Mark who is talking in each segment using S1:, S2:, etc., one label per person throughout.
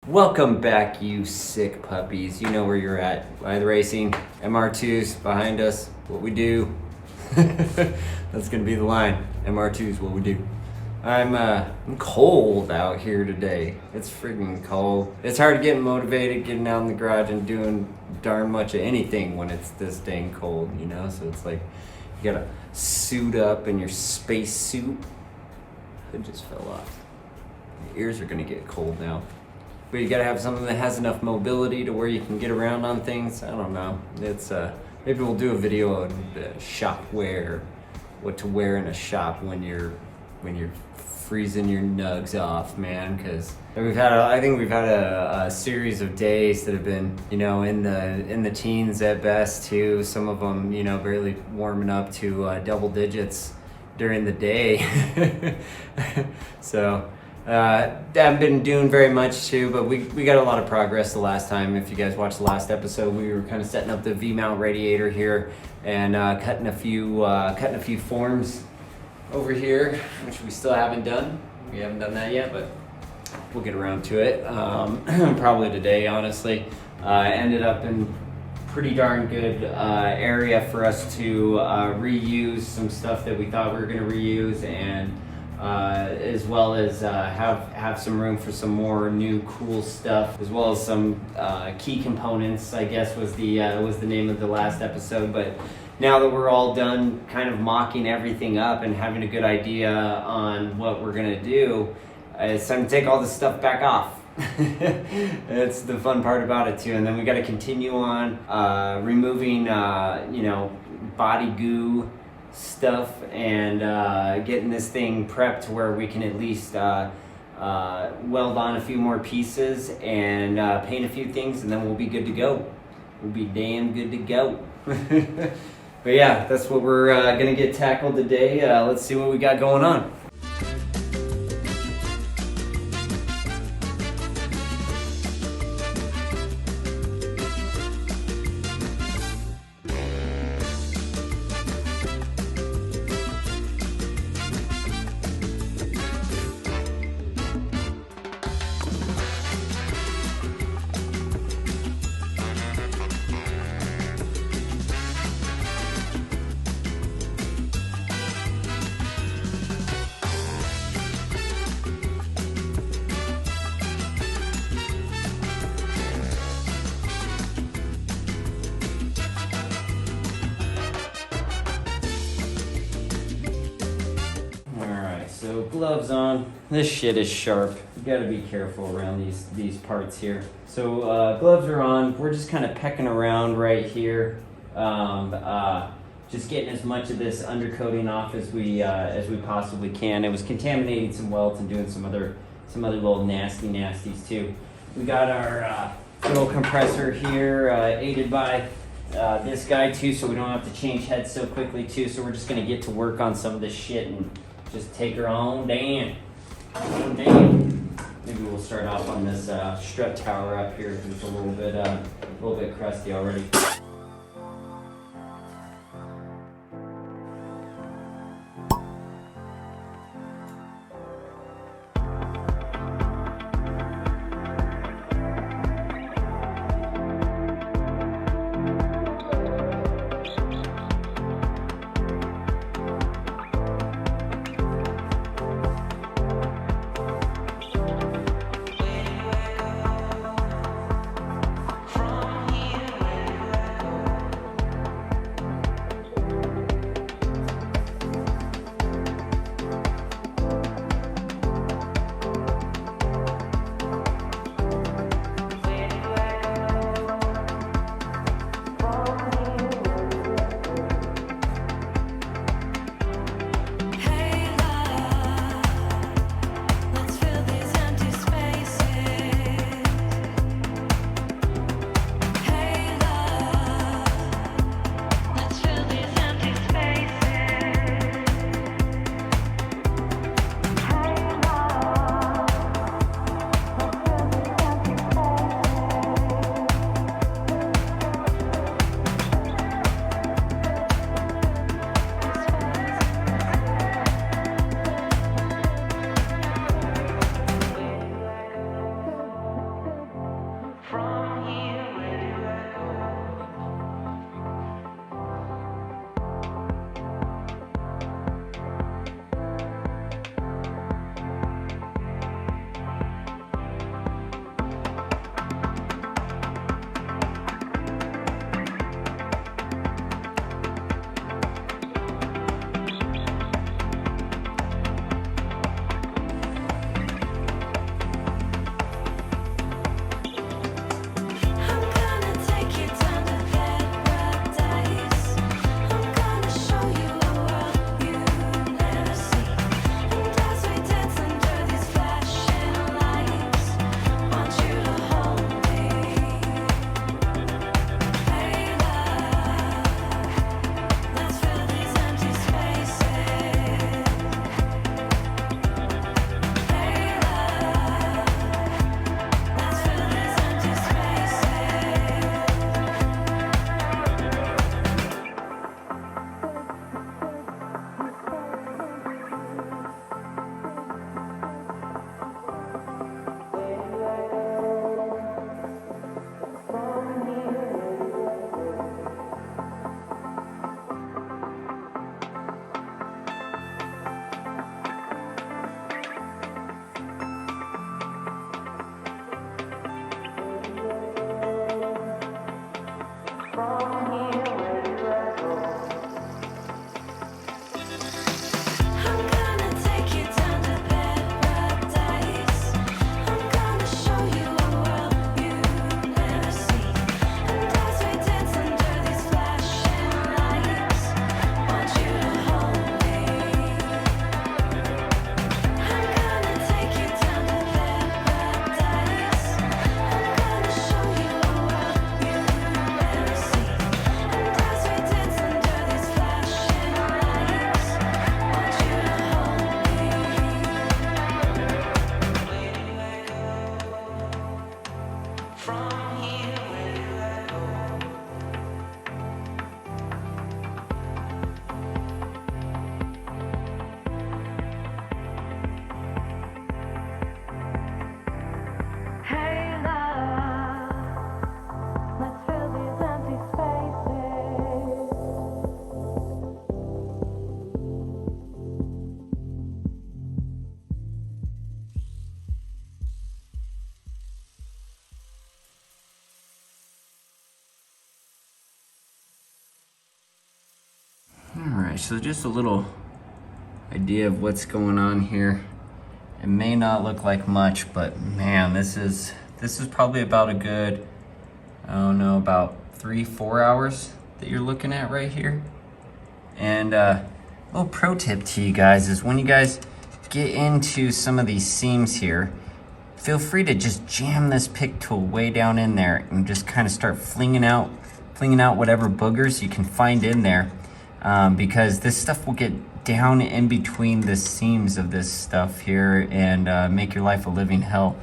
S1: Welcome back, you sick puppies. You know where you're at. Lytheracing, MR2s behind us. What we do. That's gonna be the line. MR2s, what we do. I'm cold out here today. It's freaking cold. It's hard getting motivated, getting out in the garage and doing darn much of anything when it's this dang cold, you know? So it's like you gotta suit up in your space suit. It just fell off. Your ears are gonna get cold now. But you gotta have something that has enough mobility to where you can get around on things. I don't know. It's maybe we'll do a video on shop wear, what to wear in a shop when you're freezing your nugs off, man. Because I think we've had a series of days that have been, you know, in the teens at best too. Some of them, you know, barely warming up to double digits during the day. So. Haven't been doing very much too, but we got a lot of progress the last time. If you guys watched the last episode, we were kind of setting up the V-mount radiator here and cutting a few forms over here, which we still haven't done. We haven't done that yet, but we'll get around to it. Probably today, honestly. Ended up in pretty darn good area for us to reuse some stuff that we thought we were going to reuse, and as well as have some room for some more new cool stuff, as well as some key components, I guess was the name of the last episode. But now that we're all done kind of mocking everything up and having a good idea on what we're gonna do, it's time to take all this stuff back off. It's the fun part about it too. And then we got to continue on removing body goo stuff and getting this thing prepped to where we can at least weld on a few more pieces and paint a few things, and then we'll be good to go. We'll be damn good to go. But yeah, that's what we're gonna get tackled today. Let's see what we got going on. So gloves on. This shit is sharp. You gotta be careful around these parts here. So gloves are on. We're just kind of pecking around right here, just getting as much of this undercoating off as we possibly can. It was contaminating some welds and doing some other little nasties too. We got our little compressor here, aided by this guy too, so we don't have to change heads so quickly too. So we're just gonna get to work on some of this shit and just take her on down. Maybe we'll start off on this strut tower up here because it's a little bit crusty already. Alright, so just a little idea of what's going on here. It may not look like much, but man, this is probably about a good, I don't know, about 3-4 hours that you're looking at right here. And a little pro tip to you guys is when you guys get into some of these seams here, feel free to just jam this pick tool way down in there and just kind of start flinging out whatever boogers you can find in there, because this stuff will get down in between the seams of this stuff here and make your life a living hell.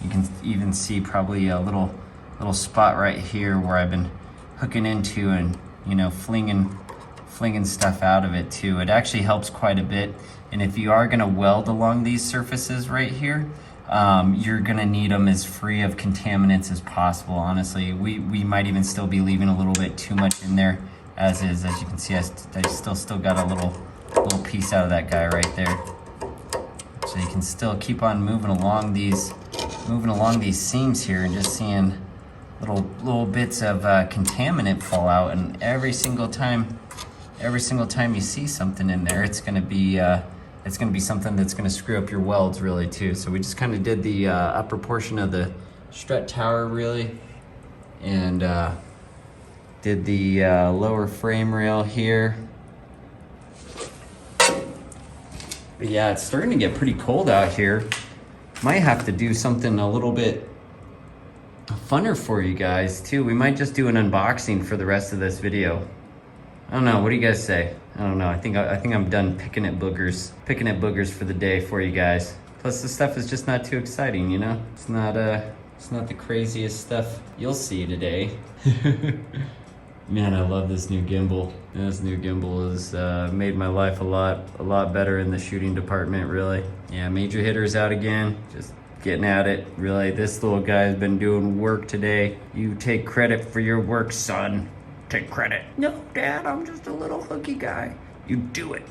S1: You can even see probably a little spot right here where I've been hooking into and, you know, flinging stuff out of it too. It actually helps quite a bit. And if you are gonna weld along these surfaces right here, you're gonna need them as free of contaminants as possible. Honestly, we might even still be leaving a little bit too much in there as is. As you can see, I still got a little piece out of that guy right there. So you can still keep on moving along these seams here and just seeing little bits of contaminant fall out. And every single time you see something in there, it's gonna be something that's gonna screw up your welds really too. So we just kind of did the upper portion of the strut tower really, and did the lower frame rail here. But yeah, it's starting to get pretty cold out here. Might have to do something a little bit funner for you guys too. We might just do an unboxing for the rest of this video. I don't know, what do you guys say? I don't know, I think I'm done picking at boogers for the day for you guys. Plus this stuff is just not too exciting, you know? It's not the craziest stuff you'll see today. Man, I love this new gimbal. This new gimbal has made my life a lot better in the shooting department, really. Yeah, major hitters out again, just getting at it. Really, this little guy has been doing work today. You take credit for your work, son. Take credit. No, Dad, I'm just a little hooky guy. You do it.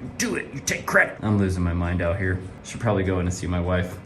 S1: You do it. You take credit. I'm losing my mind out here. Should probably go in and see my wife.